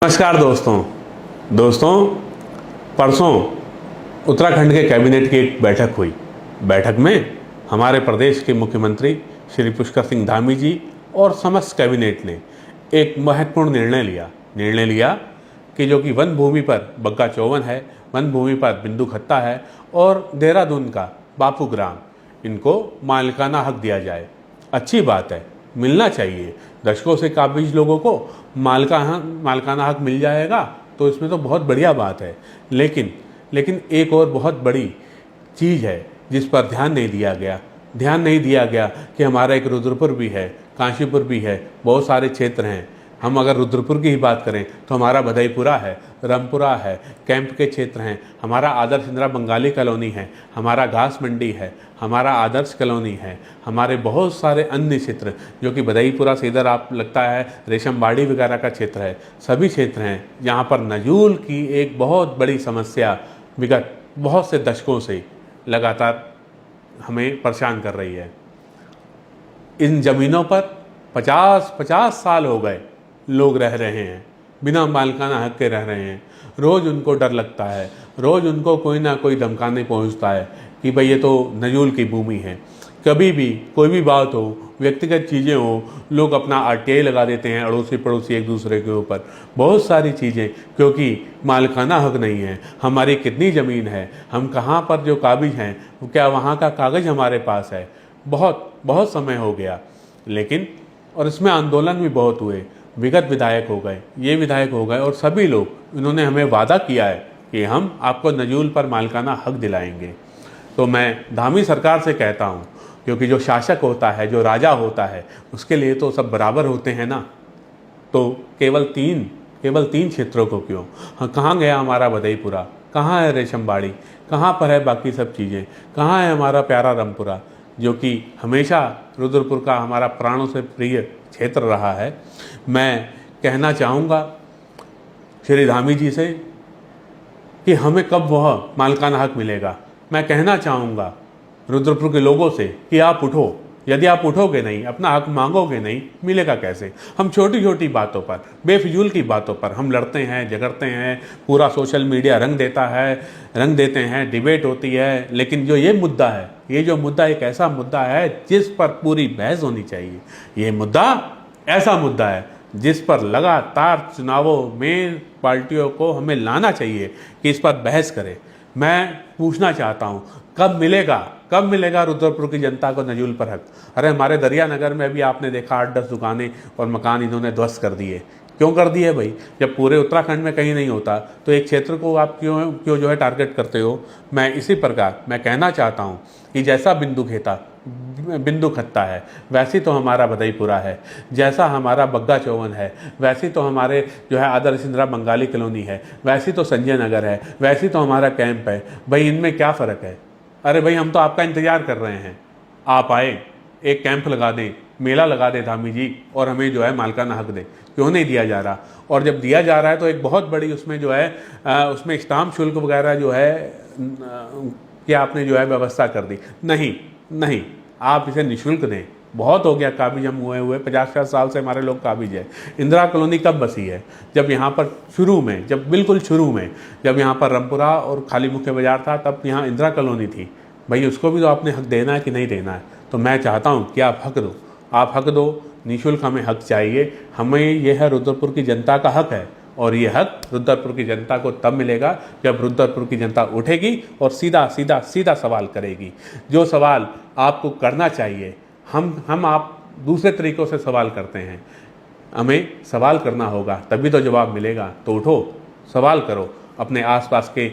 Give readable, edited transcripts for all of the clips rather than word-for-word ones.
नमस्कार दोस्तों परसों उत्तराखंड के कैबिनेट की एक बैठक हुई। बैठक में हमारे प्रदेश के मुख्यमंत्री श्री पुष्कर सिंह धामी जी और समस्त कैबिनेट ने एक महत्वपूर्ण निर्णय लिया कि जो कि वन भूमि पर बग्गा चौवन है, वन भूमि पर बिंदु खत्ता है और देहरादून का बापू ग्राम, इनको मालिकाना हक दिया जाए। अच्छी बात है, मिलना चाहिए। दशकों से काबिज लोगों को मालिकाना हक मिल जाएगा तो इसमें तो बहुत बढ़िया बात है। लेकिन एक और बहुत बड़ी चीज़ है जिस पर ध्यान नहीं दिया गया कि हमारा एक रुद्रपुर भी है, काशीपुर भी है, बहुत सारे क्षेत्र हैं। हम अगर रुद्रपुर की ही बात करें तो हमारा भदईपुरा है, रामपुरा है, कैंप के क्षेत्र हैं, हमारा आदर्श इंदिरा बंगाली कॉलोनी है, हमारा घास मंडी है, हमारा आदर्श कॉलोनी है, हमारे बहुत सारे अन्य क्षेत्र जो कि भदईपुरा से इधर आप लगता है रेशमबाड़ी वगैरह का क्षेत्र है, सभी क्षेत्र हैं जहाँ पर नजूल की एक बहुत बड़ी समस्या विगत बहुत से दशकों से लगातार हमें परेशान कर रही है। इन ज़मीनों पर 50 साल हो गए लोग रह रहे हैं, बिना मालिकाना हक के रह रहे हैं। रोज़ उनको डर लगता है, रोज़ उनको कोई ना कोई धमकाने पहुंचता है कि भाई ये तो नजूल की भूमि है। कभी भी कोई भी बात हो, व्यक्तिगत चीज़ें हो, लोग अपना आरटीआई लगा देते हैं अड़ोसी पड़ोसी एक दूसरे के ऊपर, बहुत सारी चीज़ें, क्योंकि मालिकाना हक नहीं है। हमारी कितनी ज़मीन है, हम कहाँ पर जो काबिज हैं, क्या वहाँ का कागज़ हमारे पास है? बहुत समय हो गया। लेकिन और इसमें आंदोलन भी बहुत हुए, विगत विधायक हो गए, ये विधायक हो गए और सभी लोग, इन्होंने हमें वादा किया है कि हम आपको नजूल पर मालिकाना हक दिलाएंगे। तो मैं धामी सरकार से कहता हूँ, क्योंकि जो शासक होता है, जो राजा होता है, उसके लिए तो सब बराबर होते हैं ना। तो केवल तीन क्षेत्रों को क्यों? हाँ, कहाँ गया हमारा भदईपुरा? कहाँ है रेशमबाड़ी? कहाँ पर है बाकी सब चीज़ें? कहाँ है हमारा प्यारा रामपुरा, जो कि हमेशा रुद्रपुर का हमारा प्राणों से प्रिय क्षेत्र रहा है? मैं कहना चाहूँगा श्री धामी जी से कि हमें कब वह मालिकाना हक मिलेगा। मैं कहना चाहूँगा रुद्रपुर के लोगों से कि आप उठो। यदि आप उठोगे नहीं, अपना हक मांगोगे नहीं, मिलेगा कैसे? हम छोटी छोटी बातों पर, बेफिजूल की बातों पर हम लड़ते हैं, झगड़ते हैं, पूरा सोशल मीडिया रंग देते हैं, डिबेट होती है। लेकिन जो ये मुद्दा एक ऐसा मुद्दा है जिस पर पूरी बहस होनी चाहिए। ये मुद्दा ऐसा मुद्दा है जिस पर लगातार चुनावों में पार्टियों को हमें लाना चाहिए कि इस पर बहस करें। मैं पूछना चाहता हूँ, कब मिलेगा रुद्रपुर की जनता को नजूल पर हक? अरे हमारे दरिया नगर में भी आपने देखा 8-10 दुकानें और मकान इन्होंने ध्वस्त कर दिए। क्यों कर दिए भाई? जब पूरे उत्तराखंड में कहीं नहीं होता तो एक क्षेत्र को आप क्यों जो है टारगेट करते हो? मैं इसी प्रकार मैं कहना चाहता हूँ कि जैसा बिंदु खत्ता है, वैसी तो हमारा भदईपुरा है, जैसा हमारा बग्गा चौवन है, वैसी तो हमारे जो है आदर्श इंदिरा बंगाली कॉलोनी है, वैसी तो संजय नगर है, वैसी तो हमारा कैंप है। भाई इनमें क्या फ़र्क है? अरे भाई हम तो आपका इंतज़ार कर रहे हैं, आप आए, एक कैंप लगा दें, मेला लगा दे धामी जी, और हमें जो है मालिकाना हक दे। क्यों नहीं दिया जा रहा? और जब दिया जा रहा है तो एक बहुत बड़ी उसमें जो है उसमें स्टाम्प शुल्क वगैरह जो है क्या आपने जो है व्यवस्था कर दी? नहीं, आप इसे निःशुल्क दें। बहुत हो गया काबिज हम हुए 50 साल से हमारे लोग काबिज है। इंदिरा कॉलोनी कब बसी है? जब यहाँ पर बिल्कुल शुरू में जब यहाँ पर रामपुरा और खाली मुख्य बाजार था, तब यहाँ इंदिरा कॉलोनी थी। भाई उसको भी तो आपने हक देना है कि नहीं देना है? तो मैं चाहता हूँ कि आप हक दो, निःशुल्क हमें हक चाहिए। हमें यह है रुद्रपुर की जनता का हक है, और ये हक रुद्रपुर की जनता को तब मिलेगा जब रुद्रपुर की जनता उठेगी और सीधा सवाल करेगी। जो सवाल आपको करना चाहिए, हम आप दूसरे तरीक़ों से सवाल करते हैं। हमें सवाल करना होगा, तभी तो जवाब मिलेगा। तो उठो, सवाल करो। अपने आसपास के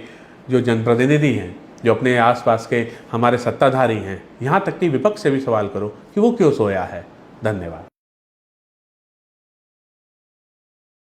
जो जनप्रतिनिधि हैं, जो अपने आसपास के हमारे सत्ताधारी हैं, यहाँ तक कि विपक्ष से भी सवाल करो कि वो क्यों सोया है। धन्यवाद।